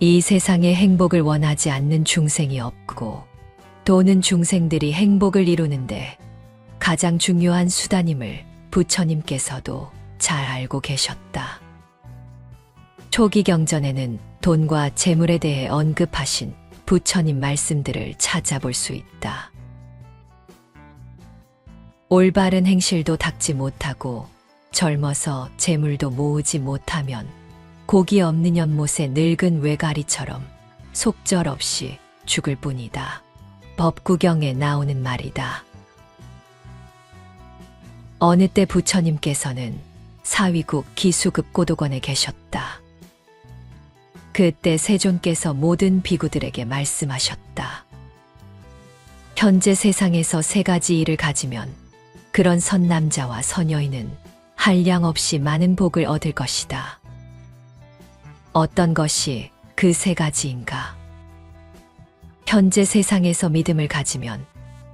이 세상에 행복을 원하지 않는 중생이 없고 돈은 중생들이 행복을 이루는데 가장 중요한 수단임을 부처님께서도 잘 알고 계셨다. 초기 경전에는 돈과 재물에 대해 언급하신 부처님 말씀들을 찾아볼 수 있다. 올바른 행실도 닦지 못하고 젊어서 재물도 모으지 못하면 고기 없는 연못의 늙은 외가리처럼 속절없이 죽을 뿐이다. 법구경에 나오는 말이다. 어느 때 부처님께서는 사위국 기수급 고도관에 계셨다. 그때 세존께서 모든 비구들에게 말씀하셨다. 현재 세상에서 세 가지 일을 가지면 그런 선남자와 선여인은 한량없이 많은 복을 얻을 것이다. 어떤 것이 그 세 가지인가? 현재 세상에서 믿음을 가지면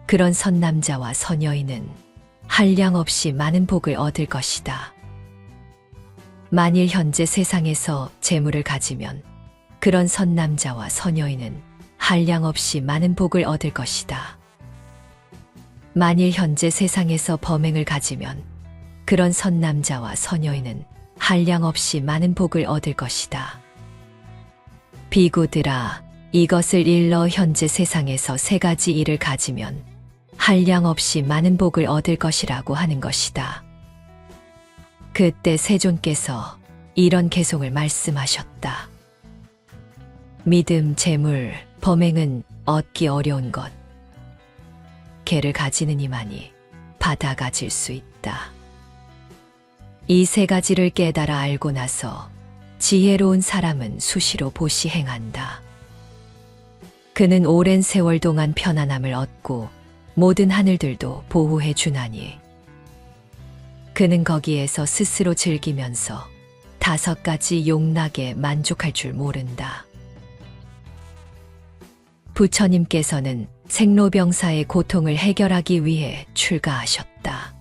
그런 선남자와 선여인은 한량없이 많은 복을 얻을 것이다. 만일 현재 세상에서 재물을 가지면 그런 선남자와 선여인은 한량없이 많은 복을 얻을 것이다. 만일 현재 세상에서 범행을 가지면 그런 선남자와 선여인은 한량없이 많은 복을 얻을 것이다. 비구들아, 이것을 일러 현재 세상에서 세 가지 일을 가지면 한량없이 많은 복을 얻을 것이라고 하는 것이다. 그때 세존께서 이런 개송을 말씀하셨다. 믿음, 재물, 범행은 얻기 어려운 것. 개를 가지는 이만이 받아 가질 수 있다. 이 세 가지를 깨달아 알고 나서 지혜로운 사람은 수시로 보시행한다. 그는 오랜 세월 동안 편안함을 얻고 모든 하늘들도 보호해 주나니 그는 거기에서 스스로 즐기면서 5가지 용락에 만족할 줄 모른다. 부처님께서는 생로병사의 고통을 해결하기 위해 출가하셨다.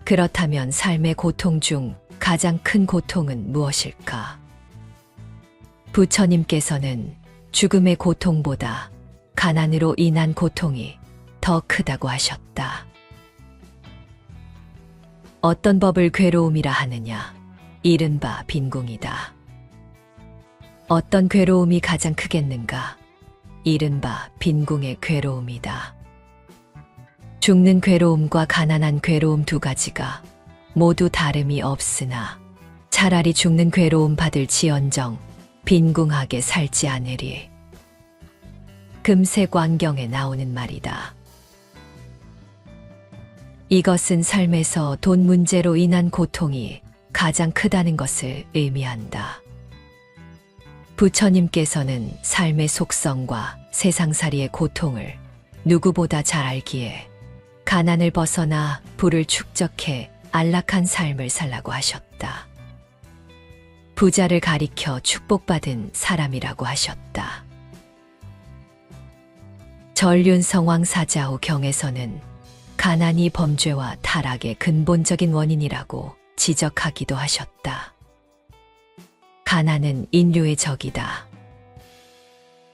그렇다면 삶의 고통 중 가장 큰 고통은 무엇일까? 부처님께서는 죽음의 고통보다 가난으로 인한 고통이 더 크다고 하셨다. 어떤 법을 괴로움이라 하느냐? 이른바 빈궁이다. 어떤 괴로움이 가장 크겠는가? 이른바 빈궁의 괴로움이다. 죽는 괴로움과 가난한 괴로움 두 가지가 모두 다름이 없으나 차라리 죽는 괴로움 받을 지언정 빈궁하게 살지 않으리. 금세광경에 나오는 말이다. 이것은 삶에서 돈 문제로 인한 고통이 가장 크다는 것을 의미한다. 부처님께서는 삶의 속성과 세상살이의 고통을 누구보다 잘 알기에 가난을 벗어나 부를 축적해 안락한 삶을 살라고 하셨다. 부자를 가리켜 축복받은 사람이라고 하셨다. 전륜성왕사자호 경에서는 가난이 범죄와 타락의 근본적인 원인이라고 지적하기도 하셨다. 가난은 인류의 적이다.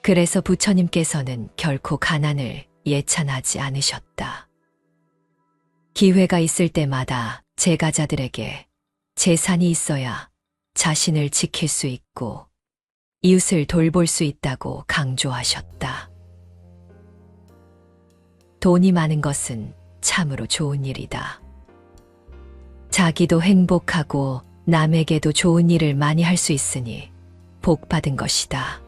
그래서 부처님께서는 결코 가난을 예찬하지 않으셨다. 기회가 있을 때마다 제가자들에게 재산이 있어야 자신을 지킬 수 있고 이웃을 돌볼 수 있다고 강조하셨다. 돈이 많은 것은 참으로 좋은 일이다. 자기도 행복하고 남에게도 좋은 일을 많이 할 수 있으니 복 받은 것이다.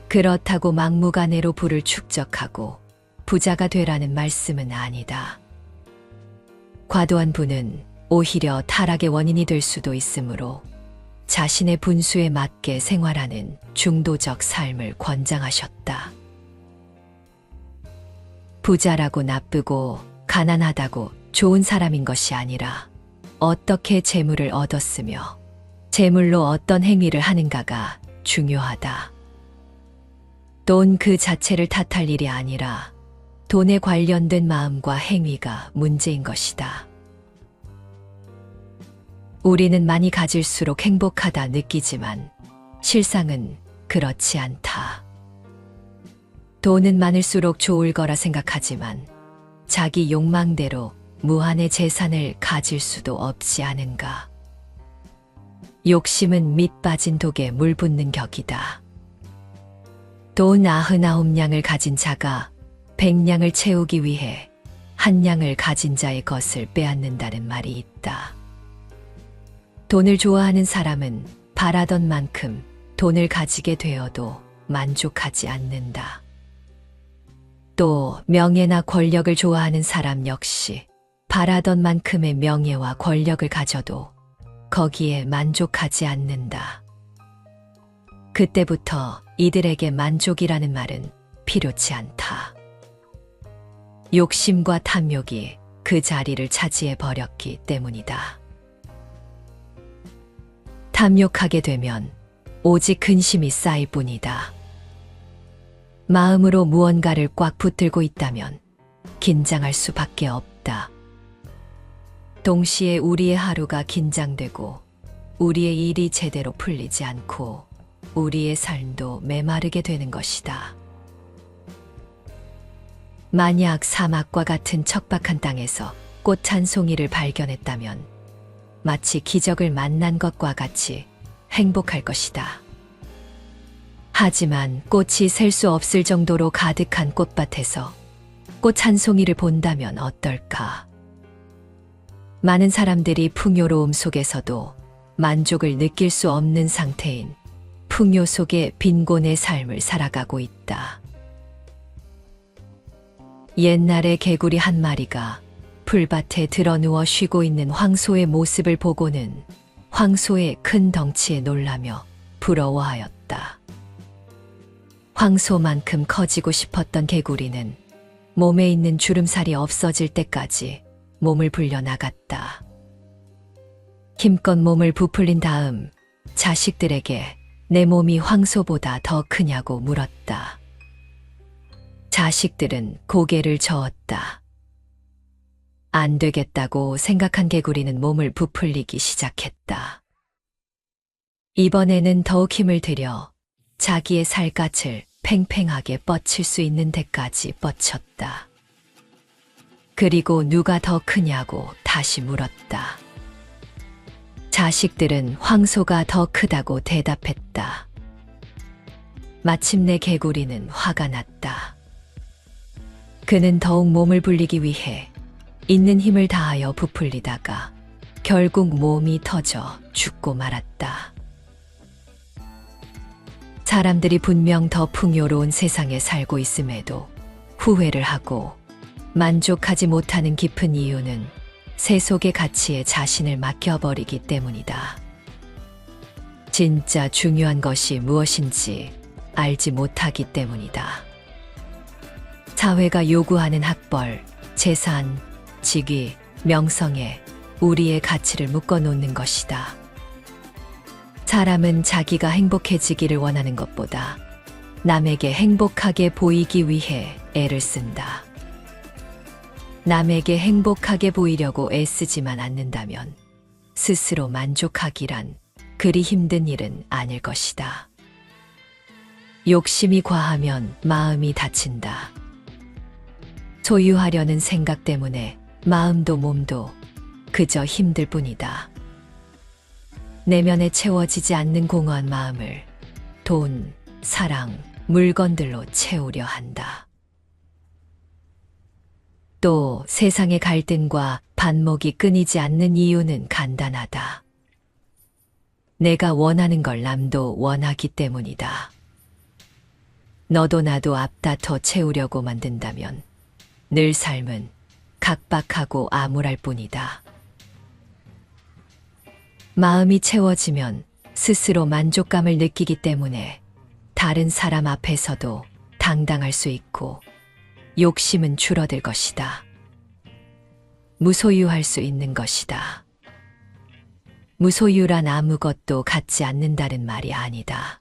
그렇다고 막무가내로 부를 축적하고 부자가 되라는 말씀은 아니다. 과도한 부는 오히려 타락의 원인이 될 수도 있으므로 자신의 분수에 맞게 생활하는 중도적 삶을 권장하셨다. 부자라고 나쁘고 가난하다고 좋은 사람인 것이 아니라 어떻게 재물을 얻었으며 재물로 어떤 행위를 하는가가 중요하다. 돈 그 자체를 탓할 일이 아니라 돈에 관련된 마음과 행위가 문제인 것이다. 우리는 많이 가질수록 행복하다 느끼지만 실상은 그렇지 않다. 돈은 많을수록 좋을 거라 생각하지만 자기 욕망대로 무한의 재산을 가질 수도 없지 않은가. 욕심은 밑 빠진 독에 물 붓는 격이다. 돈 99냥을 가진 자가 100냥을 채우기 위해 1냥을 가진 자의 것을 빼앗는다는 말이 있다. 돈을 좋아하는 사람은 바라던 만큼 돈을 가지게 되어도 만족하지 않는다. 또 명예나 권력을 좋아하는 사람 역시 바라던 만큼의 명예와 권력을 가져도 거기에 만족하지 않는다. 그때부터 이들에게 만족이라는 말은 필요치 않다. 욕심과 탐욕이 그 자리를 차지해 버렸기 때문이다. 탐욕하게 되면 오직 근심이 쌓일 뿐이다. 마음으로 무언가를 꽉 붙들고 있다면 긴장할 수밖에 없다. 동시에 우리의 하루가 긴장되고 우리의 일이 제대로 풀리지 않고 우리의 삶도 메마르게 되는 것이다. 만약 사막과 같은 척박한 땅에서 꽃 한 송이를 발견했다면 마치 기적을 만난 것과 같이 행복할 것이다. 하지만 꽃이 셀 수 없을 정도로 가득한 꽃밭에서 꽃 한 송이를 본다면 어떨까? 많은 사람들이 풍요로움 속에서도 만족을 느낄 수 없는 상태인 풍요 속의 빈곤의 삶을 살아가고 있다. 옛날에 개구리 한 마리가 풀밭에 드러누워 쉬고 있는 황소의 모습을 보고는 황소의 큰 덩치에 놀라며 부러워하였다. 황소만큼 커지고 싶었던 개구리는 몸에 있는 주름살이 없어질 때까지 몸을 불려나갔다. 힘껏 몸을 부풀린 다음 자식들에게 내 몸이 황소보다 더 크냐고 물었다. 자식들은 고개를 저었다. 안 되겠다고 생각한 개구리는 몸을 부풀리기 시작했다. 이번에는 더욱 힘을 들여 자기의 살갗을 팽팽하게 뻗칠 수 있는 데까지 뻗쳤다. 그리고 누가 더 크냐고 다시 물었다. 자식들은 황소가 더 크다고 대답했다. 마침내 개구리는 화가 났다. 그는 더욱 몸을 불리기 위해 있는 힘을 다하여 부풀리다가 결국 몸이 터져 죽고 말았다. 사람들이 분명 더 풍요로운 세상에 살고 있음에도 후회를 하고 만족하지 못하는 깊은 이유는 세속의 가치에 자신을 맡겨버리기 때문이다. 진짜 중요한 것이 무엇인지 알지 못하기 때문이다. 사회가 요구하는 학벌, 재산, 직위, 명성에 우리의 가치를 묶어놓는 것이다. 사람은 자기가 행복해지기를 원하는 것보다 남에게 행복하게 보이기 위해 애를 쓴다. 남에게 행복하게 보이려고 애쓰지만 않는다면 스스로 만족하기란 그리 힘든 일은 아닐 것이다. 욕심이 과하면 마음이 다친다. 소유하려는 생각 때문에 마음도 몸도 그저 힘들 뿐이다. 내면에 채워지지 않는 공허한 마음을 돈, 사랑, 물건들로 채우려 한다. 또 세상의 갈등과 반목이 끊이지 않는 이유는 간단하다. 내가 원하는 걸 남도 원하기 때문이다. 너도 나도 앞다퉈 채우려고 만든다면 늘 삶은 각박하고 암울할 뿐이다. 마음이 채워지면 스스로 만족감을 느끼기 때문에 다른 사람 앞에서도 당당할 수 있고 욕심은 줄어들 것이다. 무소유할 수 있는 것이다. 무소유란 아무것도 갖지 않는다는 말이 아니다.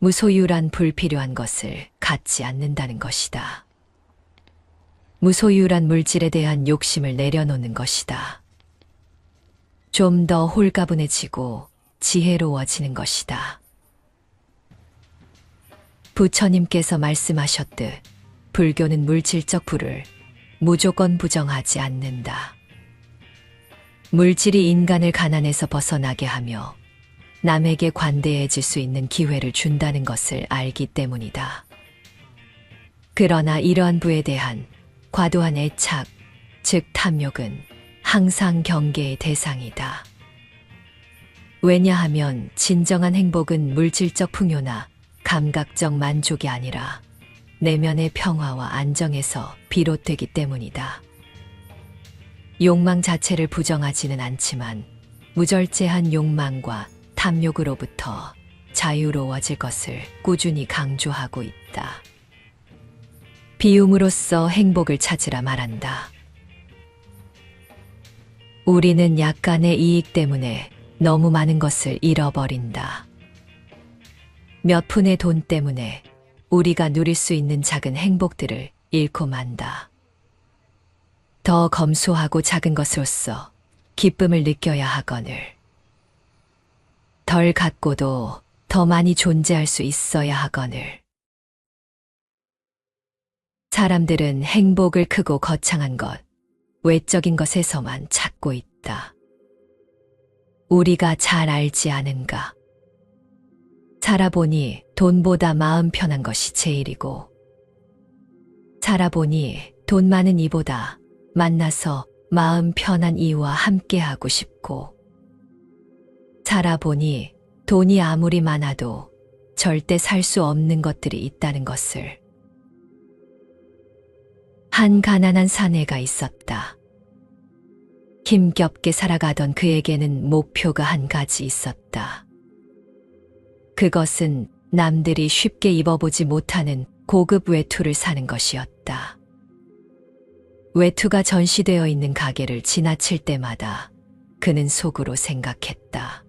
무소유란 불필요한 것을 갖지 않는다는 것이다. 무소유란 물질에 대한 욕심을 내려놓는 것이다. 좀 더 홀가분해지고 지혜로워지는 것이다. 부처님께서 말씀하셨듯 불교는 물질적 부를 무조건 부정하지 않는다. 물질이 인간을 가난에서 벗어나게 하며 남에게 관대해질 수 있는 기회를 준다는 것을 알기 때문이다. 그러나 이러한 부에 대한 과도한 애착, 즉 탐욕은 항상 경계의 대상이다. 왜냐하면 진정한 행복은 물질적 풍요나 감각적 만족이 아니라 내면의 평화와 안정에서 비롯되기 때문이다. 욕망 자체를 부정하지는 않지만 무절제한 욕망과 탐욕으로부터 자유로워질 것을 꾸준히 강조하고 있다. 비움으로써 행복을 찾으라 말한다. 우리는 약간의 이익 때문에 너무 많은 것을 잃어버린다. 몇 푼의 돈 때문에 우리가 누릴 수 있는 작은 행복들을 잃고 만다. 더 검소하고 작은 것으로서 기쁨을 느껴야 하거늘 덜 갖고도 더 많이 존재할 수 있어야 하거늘 사람들은 행복을 크고 거창한 것, 외적인 것에서만 찾고 있다. 우리가 잘 알지 않은가? 살아보니 돈보다 마음 편한 것이 제일이고, 살아보니 돈 많은 이보다 만나서 마음 편한 이와 함께하고 싶고, 살아보니 돈이 아무리 많아도 절대 살 수 없는 것들이 있다는 것을. 한 가난한 사내가 있었다. 힘겹게 살아가던 그에게는 목표가 한 가지 있었다. 그것은 남들이 쉽게 입어보지 못하는 고급 외투를 사는 것이었다. 외투가 전시되어 있는 가게를 지나칠 때마다 그는 속으로 생각했다.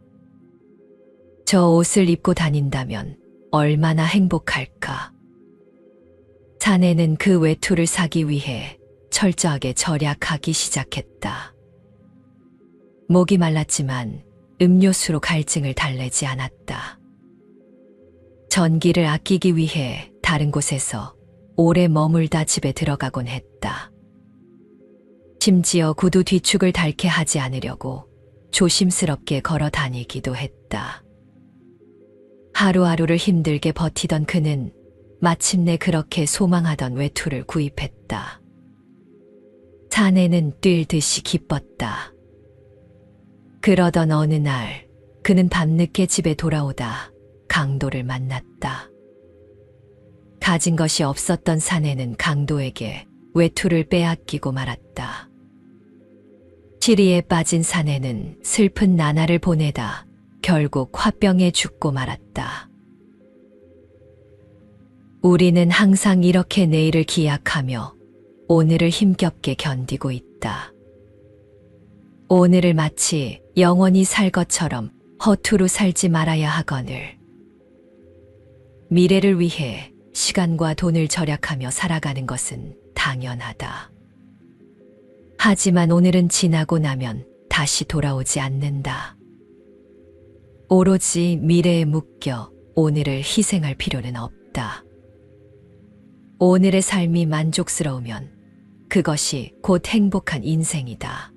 저 옷을 입고 다닌다면 얼마나 행복할까? 사내는 그 외투를 사기 위해 철저하게 절약하기 시작했다. 목이 말랐지만 음료수로 갈증을 달래지 않았다. 전기를 아끼기 위해 다른 곳에서 오래 머물다 집에 들어가곤 했다. 심지어 구두 뒤축을 닳게 하지 않으려고 조심스럽게 걸어 다니기도 했다. 하루하루를 힘들게 버티던 그는 마침내 그렇게 소망하던 외투를 구입했다. 사내는 뛸 듯이 기뻤다. 그러던 어느 날 그는 밤늦게 집에 돌아오다 강도를 만났다. 가진 것이 없었던 사내는 강도에게 외투를 빼앗기고 말았다. 시리에 빠진 사내는 슬픈 나날을 보내다 결국 화병에 죽고 말았다. 우리는 항상 이렇게 내일을 기약하며 오늘을 힘겹게 견디고 있다. 오늘을 마치 영원히 살 것처럼 허투루 살지 말아야 하거늘. 미래를 위해 시간과 돈을 절약하며 살아가는 것은 당연하다. 하지만 오늘은 지나고 나면 다시 돌아오지 않는다. 오로지 미래에 묶여 오늘을 희생할 필요는 없다. 오늘의 삶이 만족스러우면 그것이 곧 행복한 인생이다.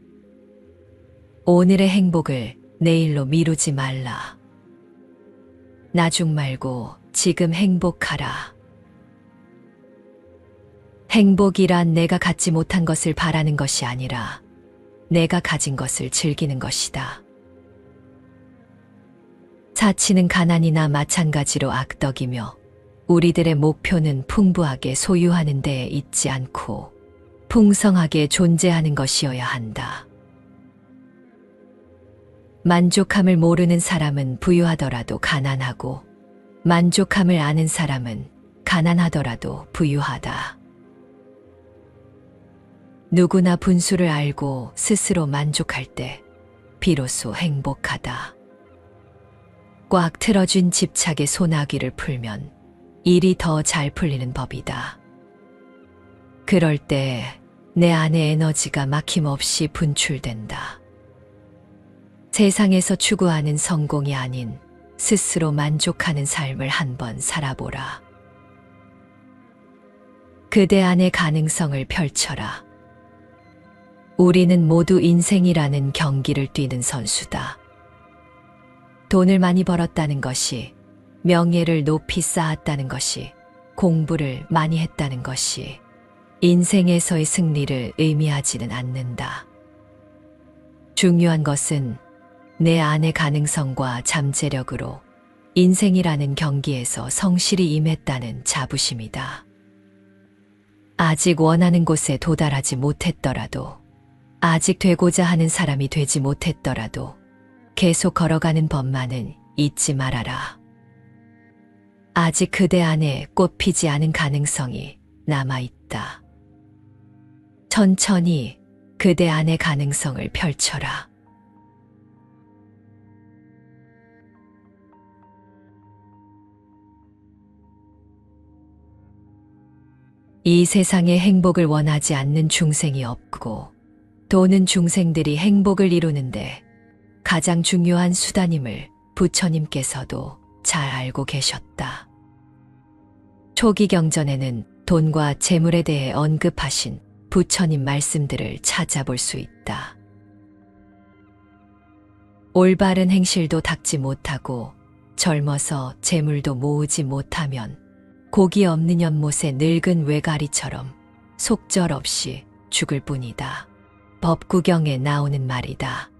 오늘의 행복을 내일로 미루지 말라. 나중 말고 지금 행복하라. 행복이란 내가 갖지 못한 것을 바라는 것이 아니라 내가 가진 것을 즐기는 것이다. 사치는 가난이나 마찬가지로 악덕이며 우리들의 목표는 풍부하게 소유하는 데에 있지 않고 풍성하게 존재하는 것이어야 한다. 만족함을 모르는 사람은 부유하더라도 가난하고 만족함을 아는 사람은 가난하더라도 부유하다. 누구나 분수를 알고 스스로 만족할 때 비로소 행복하다. 꽉 틀어진 집착의 소나기를 풀면 일이 더 잘 풀리는 법이다. 그럴 때 내 안의 에너지가 막힘없이 분출된다. 세상에서 추구하는 성공이 아닌 스스로 만족하는 삶을 한번 살아보라. 그대 안의 가능성을 펼쳐라. 우리는 모두 인생이라는 경기를 뛰는 선수다. 돈을 많이 벌었다는 것이, 명예를 높이 쌓았다는 것이, 공부를 많이 했다는 것이 인생에서의 승리를 의미하지는 않는다. 중요한 것은 내 안의 가능성과 잠재력으로 인생이라는 경기에서 성실히 임했다는 자부심이다. 아직 원하는 곳에 도달하지 못했더라도, 아직 되고자 하는 사람이 되지 못했더라도 계속 걸어가는 법만은 잊지 말아라. 아직 그대 안에 꽃피지 않은 가능성이 남아있다. 천천히 그대 안의 가능성을 펼쳐라. 이 세상에 행복을 원하지 않는 중생이 없고, 돈은 중생들이 행복을 이루는데 가장 중요한 수단임을 부처님께서도 잘 알고 계셨다. 초기 경전에는 돈과 재물에 대해 언급하신 부처님 말씀들을 찾아볼 수 있다. 올바른 행실도 닦지 못하고 젊어서 재물도 모으지 못하면 고기 없는 연못의 늙은 외가리처럼 속절없이 죽을 뿐이다. 법구경에 나오는 말이다.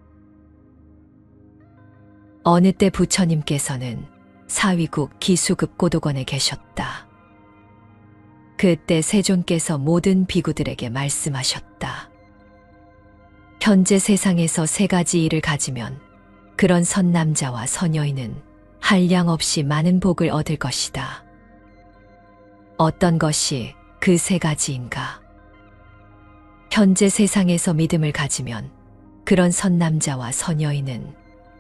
어느 때 부처님께서는 사위국 기수급 고도관에 계셨다. 그때 세존께서 모든 비구들에게 말씀하셨다. 현재 세상에서 세 가지 일을 가지면 그런 선남자와 선여인은 한량없이 많은 복을 얻을 것이다. 어떤 것이 그 세 가지인가? 현재 세상에서 믿음을 가지면 그런 선남자와 선여인은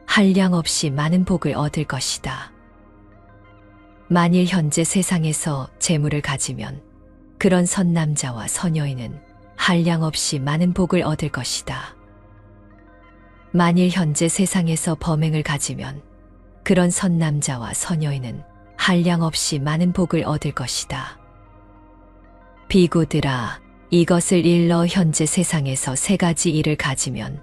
한량없이 많은 복을 얻을 것이다. 만일 현재 세상에서 재물을 가지면 그런 선남자와 선여인은 한량없이 많은 복을 얻을 것이다. 만일 현재 세상에서 범행을 가지면 그런 선남자와 선여인은 한량없이 많은 복을 얻을 것이다. 비구들아, 이것을 일러 현재 세상에서 세 가지 일을 가지면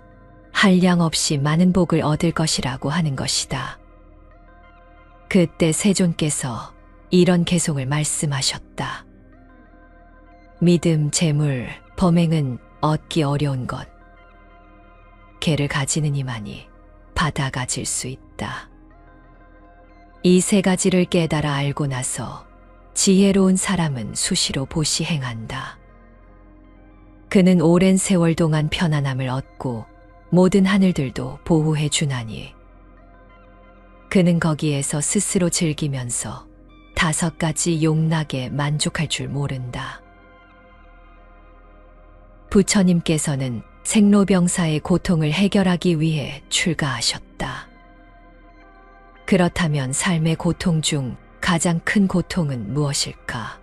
한량없이 많은 복을 얻을 것이라고 하는 것이다. 그때 세존께서 이런 개송을 말씀하셨다. 믿음, 재물, 범행은 얻기 어려운 것. 개를 가지는 이만이 받아 가질 수 있다. 이 세 가지를 깨달아 알고 나서 지혜로운 사람은 수시로 보시 행한다. 그는 오랜 세월 동안 편안함을 얻고 모든 하늘들도 보호해 주나니 그는 거기에서 스스로 즐기면서 5가지 용락에 만족할 줄 모른다. 부처님께서는 생로병사의 고통을 해결하기 위해 출가하셨다. 그렇다면 삶의 고통 중 가장 큰 고통은 무엇일까?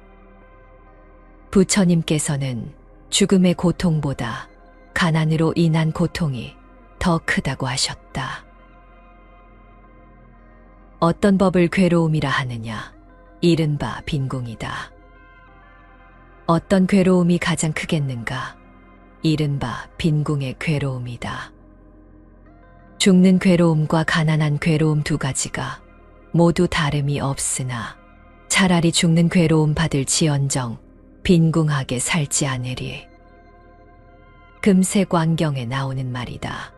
부처님께서는 죽음의 고통보다 가난으로 인한 고통이 더 크다고 하셨다. 어떤 법을 괴로움이라 하느냐? 이른바 빈궁이다. 어떤 괴로움이 가장 크겠는가? 이른바 빈궁의 괴로움이다. 죽는 괴로움과 가난한 괴로움 두 가지가 모두 다름이 없으나 차라리 죽는 괴로움 받을 지언정 빈궁하게 살지 않으리. 금세광경에 나오는 말이다.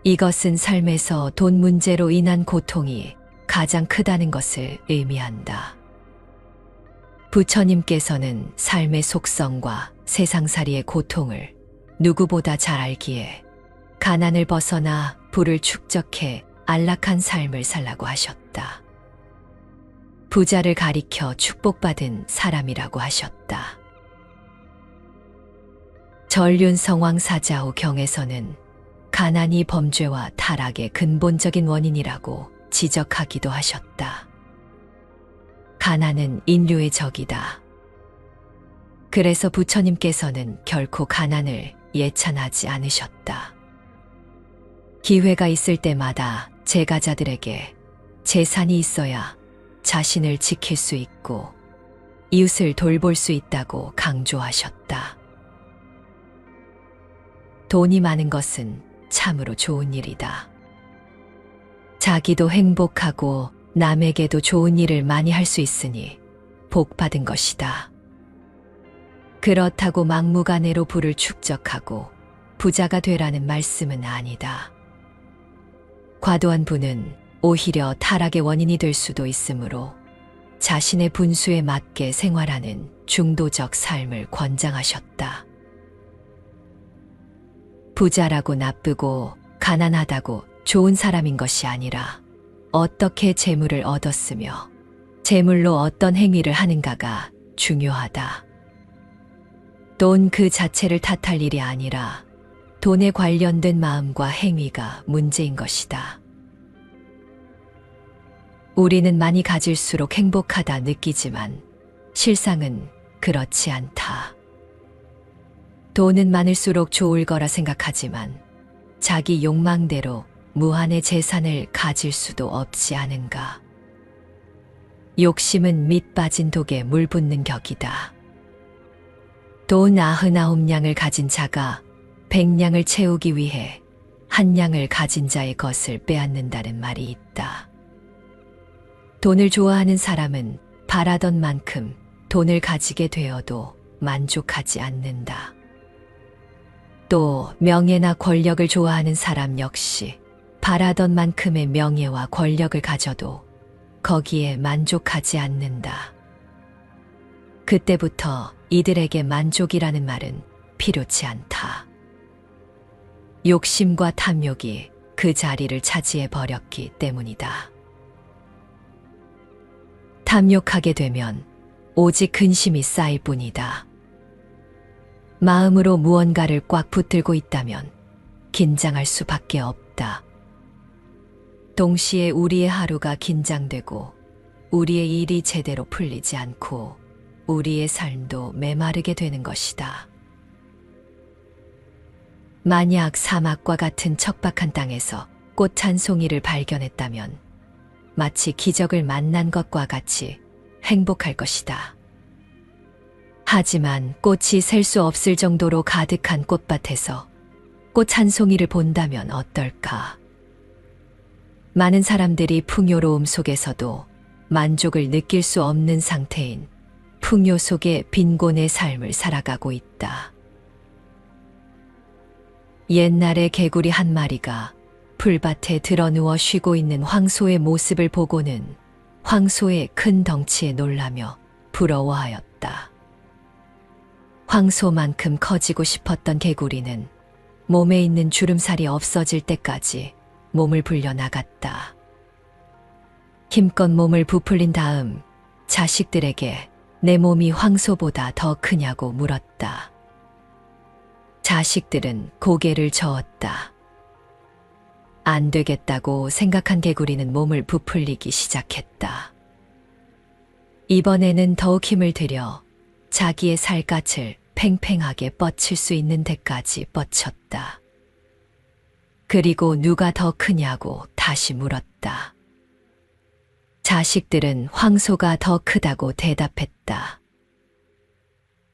이것은 삶에서 돈 문제로 인한 고통이 가장 크다는 것을 의미한다. 부처님께서는 삶의 속성과 세상살이의 고통을 누구보다 잘 알기에 가난을 벗어나 부를 축적해 안락한 삶을 살라고 하셨다. 부자를 가리켜 축복받은 사람이라고 하셨다. 전륜성왕사자후 경에서는 가난이 범죄와 타락의 근본적인 원인이라고 지적하기도 하셨다. 가난은 인류의 적이다. 그래서 부처님께서는 결코 가난을 예찬하지 않으셨다. 기회가 있을 때마다 제가자들에게 재산이 있어야 자신을 지킬 수 있고 이웃을 돌볼 수 있다고 강조하셨다. 돈이 많은 것은 참으로 좋은 일이다. 자기도 행복하고 남에게도 좋은 일을 많이 할 수 있으니 복 받은 것이다. 그렇다고 막무가내로 부를 축적하고 부자가 되라는 말씀은 아니다. 과도한 부는 오히려 타락의 원인이 될 수도 있으므로 자신의 분수에 맞게 생활하는 중도적 삶을 권장하셨다. 부자라고 나쁘고 가난하다고 좋은 사람인 것이 아니라 어떻게 재물을 얻었으며 재물로 어떤 행위를 하는가가 중요하다. 돈 그 자체를 탓할 일이 아니라 돈에 관련된 마음과 행위가 문제인 것이다. 우리는 많이 가질수록 행복하다 느끼지만 실상은 그렇지 않다. 돈은 많을수록 좋을 거라 생각하지만 자기 욕망대로 무한의 재산을 가질 수도 없지 않은가. 욕심은 밑 빠진 독에 물 붓는 격이다. 돈 99냥을 가진 자가 100냥을 채우기 위해 1냥을 가진 자의 것을 빼앗는다는 말이 있다. 돈을 좋아하는 사람은 바라던 만큼 돈을 가지게 되어도 만족하지 않는다. 또 명예나 권력을 좋아하는 사람 역시 바라던 만큼의 명예와 권력을 가져도 거기에 만족하지 않는다. 그때부터 이들에게 만족이라는 말은 필요치 않다. 욕심과 탐욕이 그 자리를 차지해 버렸기 때문이다. 탐욕하게 되면 오직 근심이 쌓일 뿐이다. 마음으로 무언가를 꽉 붙들고 있다면 긴장할 수밖에 없다. 동시에 우리의 하루가 긴장되고 우리의 일이 제대로 풀리지 않고 우리의 삶도 메마르게 되는 것이다. 만약 사막과 같은 척박한 땅에서 꽃 한 송이를 발견했다면 마치 기적을 만난 것과 같이 행복할 것이다. 하지만 꽃이 셀 수 없을 정도로 가득한 꽃밭에서 꽃 한 송이를 본다면 어떨까? 많은 사람들이 풍요로움 속에서도 만족을 느낄 수 없는 상태인 풍요 속의 빈곤의 삶을 살아가고 있다. 옛날에 개구리 한 마리가 풀밭에 드러누워 쉬고 있는 황소의 모습을 보고는 황소의 큰 덩치에 놀라며 부러워하였다. 황소만큼 커지고 싶었던 개구리는 몸에 있는 주름살이 없어질 때까지 몸을 불려나갔다. 힘껏 몸을 부풀린 다음 자식들에게 내 몸이 황소보다 더 크냐고 물었다. 자식들은 고개를 저었다. 안 되겠다고 생각한 개구리는 몸을 부풀리기 시작했다. 이번에는 더욱 힘을 들여 자기의 살갗을 팽팽하게 뻗칠 수 있는 데까지 뻗쳤다. 그리고 누가 더 크냐고 다시 물었다. 자식들은 황소가 더 크다고 대답했다.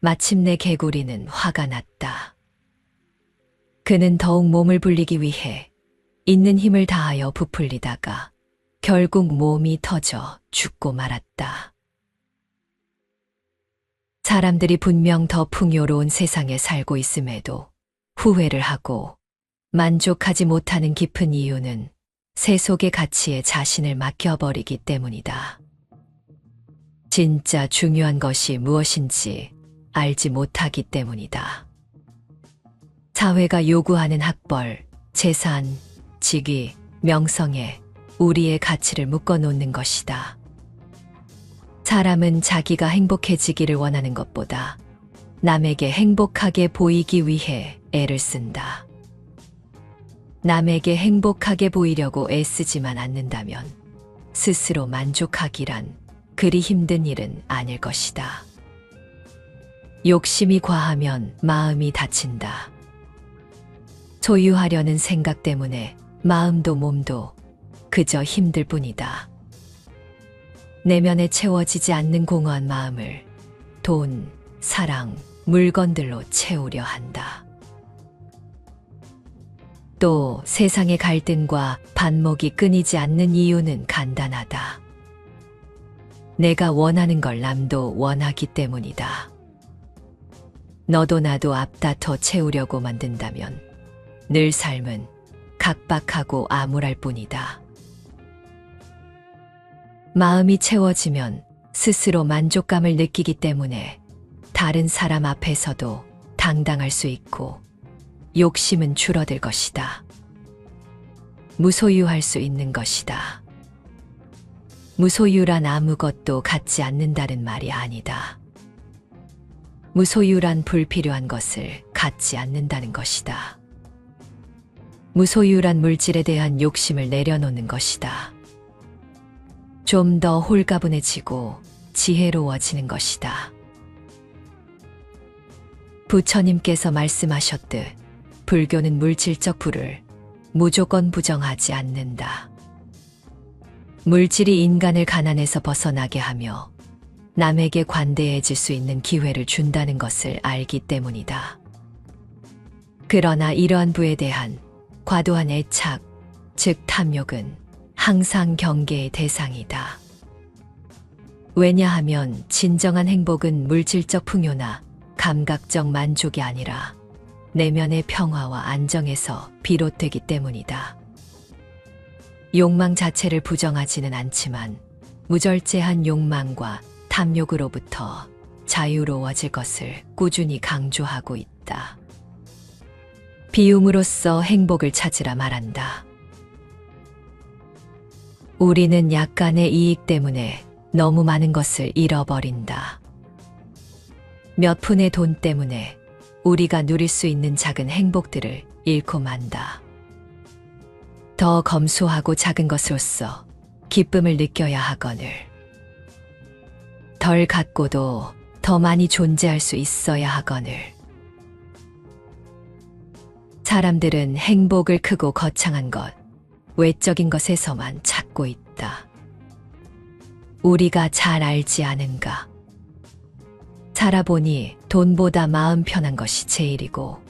마침내 개구리는 화가 났다. 그는 더욱 몸을 불리기 위해 있는 힘을 다하여 부풀리다가 결국 몸이 터져 죽고 말았다. 사람들이 분명 더 풍요로운 세상에 살고 있음에도 후회를 하고 만족하지 못하는 깊은 이유는 세속의 가치에 자신을 맡겨버리기 때문이다. 진짜 중요한 것이 무엇인지 알지 못하기 때문이다. 사회가 요구하는 학벌, 재산, 직위, 명성에 우리의 가치를 묶어놓는 것이다. 사람은 자기가 행복해지기를 원하는 것보다 남에게 행복하게 보이기 위해 애를 쓴다. 남에게 행복하게 보이려고 애쓰지만 않는다면 스스로 만족하기란 그리 힘든 일은 아닐 것이다. 욕심이 과하면 마음이 다친다. 소유하려는 생각 때문에 마음도 몸도 그저 힘들 뿐이다. 내면에 채워지지 않는 공허한 마음을 돈, 사랑, 물건들로 채우려 한다. 또 세상의 갈등과 반목이 끊이지 않는 이유는 간단하다. 내가 원하는 걸 남도 원하기 때문이다. 너도 나도 앞다퉈 채우려고 만든다면 늘 삶은 각박하고 암울할 뿐이다. 마음이 채워지면 스스로 만족감을 느끼기 때문에 다른 사람 앞에서도 당당할 수 있고 욕심은 줄어들 것이다. 무소유할 수 있는 것이다. 무소유란 아무것도 갖지 않는다는 말이 아니다. 무소유란 불필요한 것을 갖지 않는다는 것이다. 무소유란 물질에 대한 욕심을 내려놓는 것이다. 좀 더 홀가분해지고 지혜로워지는 것이다. 부처님께서 말씀하셨듯 불교는 물질적 부를 무조건 부정하지 않는다. 물질이 인간을 가난에서 벗어나게 하며 남에게 관대해질 수 있는 기회를 준다는 것을 알기 때문이다. 그러나 이러한 부에 대한 과도한 애착, 즉 탐욕은 항상 경계의 대상이다. 왜냐하면 진정한 행복은 물질적 풍요나 감각적 만족이 아니라 내면의 평화와 안정에서 비롯되기 때문이다. 욕망 자체를 부정하지는 않지만 무절제한 욕망과 탐욕으로부터 자유로워질 것을 꾸준히 강조하고 있다. 비움으로써 행복을 찾으라 말한다. 우리는 약간의 이익 때문에 너무 많은 것을 잃어버린다. 몇 푼의 돈 때문에 우리가 누릴 수 있는 작은 행복들을 잃고 만다. 더 검소하고 작은 것으로서 기쁨을 느껴야 하거늘 덜 갖고도 더 많이 존재할 수 있어야 하거늘 사람들은 행복을 크고 거창한 것, 외적인 것에서만 찾고 있다. 우리가 잘 알지 않은가? 살아보니 돈보다 마음 편한 것이 제일이고,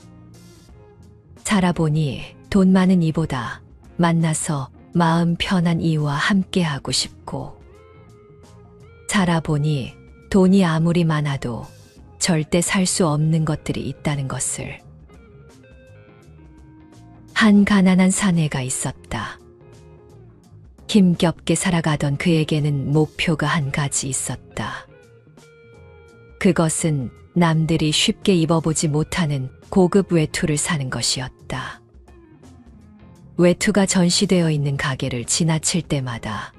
살아보니 돈 많은 이보다 만나서 마음 편한 이와 함께하고 싶고, 살아보니 돈이 아무리 많아도 절대 살 수 없는 것들이 있다는 것을. 한 가난한 사내가 있었다. 힘겹게 살아가던 그에게는 목표가 한 가지 있었다. 그것은 남들이 쉽게 입어보지 못하는 고급 외투를 사는 것이었다. 외투가 전시되어 있는 가게를 지나칠 때마다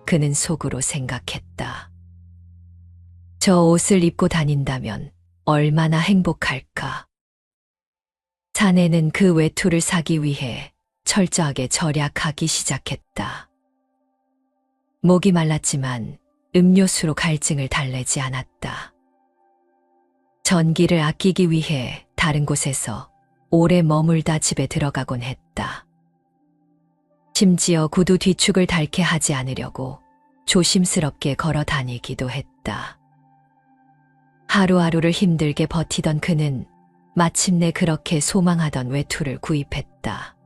그는 속으로 생각했다. 저 옷을 입고 다닌다면 얼마나 행복할까? 사내는 그 외투를 사기 위해 철저하게 절약하기 시작했다. 목이 말랐지만 음료수로 갈증을 달래지 않았다. 전기를 아끼기 위해 다른 곳에서 오래 머물다 집에 들어가곤 했다. 심지어 구두 뒤축을 닳게 하지 않으려고 조심스럽게 걸어 다니기도 했다. 하루하루를 힘들게 버티던 그는 마침내 그렇게 소망하던 외투를 구입했다.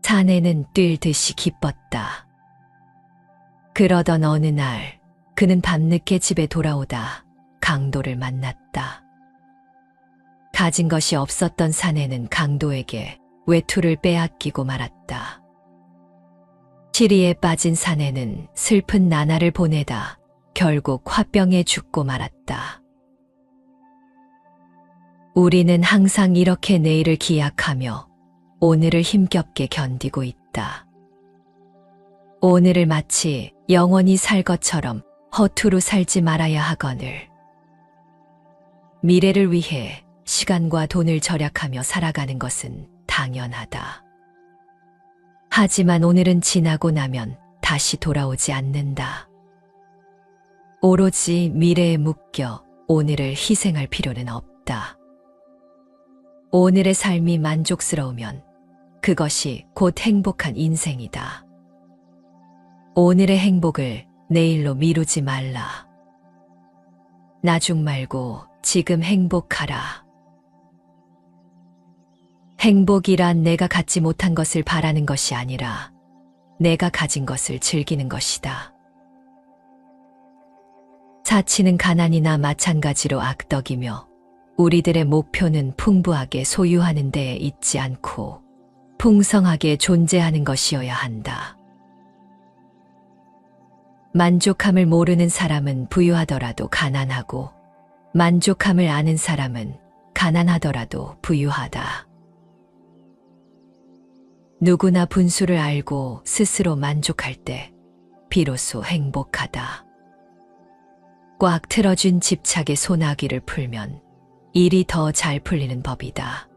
사내는 뛸 듯이 기뻤다. 그러던 어느 날 그는 밤늦게 집에 돌아오다 강도를 만났다. 가진 것이 없었던 사내는 강도에게 외투를 빼앗기고 말았다. 시리에 빠진 사내는 슬픈 나날을 보내다 결국 화병에 죽고 말았다. 우리는 항상 이렇게 내일을 기약하며 오늘을 힘겹게 견디고 있다. 오늘을 마치 영원히 살 것처럼 허투루 살지 말아야 하거늘. 미래를 위해 시간과 돈을 절약하며 살아가는 것은 당연하다. 하지만 오늘은 지나고 나면 다시 돌아오지 않는다. 오로지 미래에 묶여 오늘을 희생할 필요는 없다. 오늘의 삶이 만족스러우면 그것이 곧 행복한 인생이다. 오늘의 행복을 내일로 미루지 말라. 나중 말고 지금 행복하라. 행복이란 내가 갖지 못한 것을 바라는 것이 아니라 내가 가진 것을 즐기는 것이다. 사치는 가난이나 마찬가지로 악덕이며 우리들의 목표는 풍부하게 소유하는 데에 있지 않고 풍성하게 존재하는 것이어야 한다. 만족함을 모르는 사람은 부유하더라도 가난하고 만족함을 아는 사람은 가난하더라도 부유하다. 누구나 분수를 알고 스스로 만족할 때 비로소 행복하다. 꽉 틀어준 집착의 소나기를 풀면 일이 더 잘 풀리는 법이다.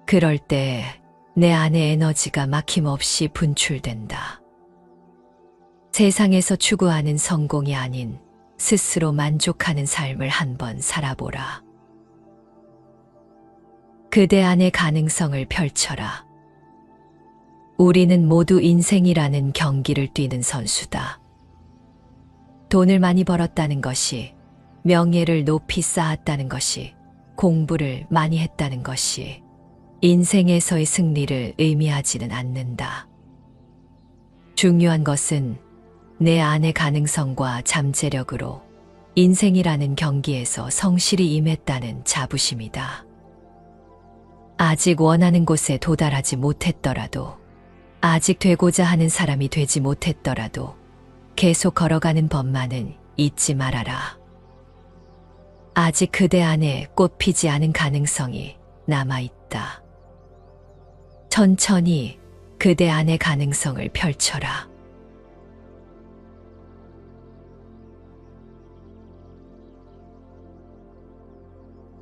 그럴 때 내 안의 에너지가 막힘없이 분출된다. 세상에서 추구하는 성공이 아닌 스스로 만족하는 삶을 한번 살아보라. 그대 안의 가능성을 펼쳐라. 우리는 모두 인생이라는 경기를 뛰는 선수다. 돈을 많이 벌었다는 것이, 명예를 높이 쌓았다는 것이, 공부를 많이 했다는 것이 인생에서의 승리를 의미하지는 않는다. 중요한 것은 내 안의 가능성과 잠재력으로 인생이라는 경기에서 성실히 임했다는 자부심이다. 아직 원하는 곳에 도달하지 못했더라도, 아직 되고자 하는 사람이 되지 못했더라도 계속 걸어가는 법만은 잊지 말아라. 아직 그대 안에 꽃 피지 않은 가능성이 남아있다. 천천히 그대 안의 가능성을 펼쳐라.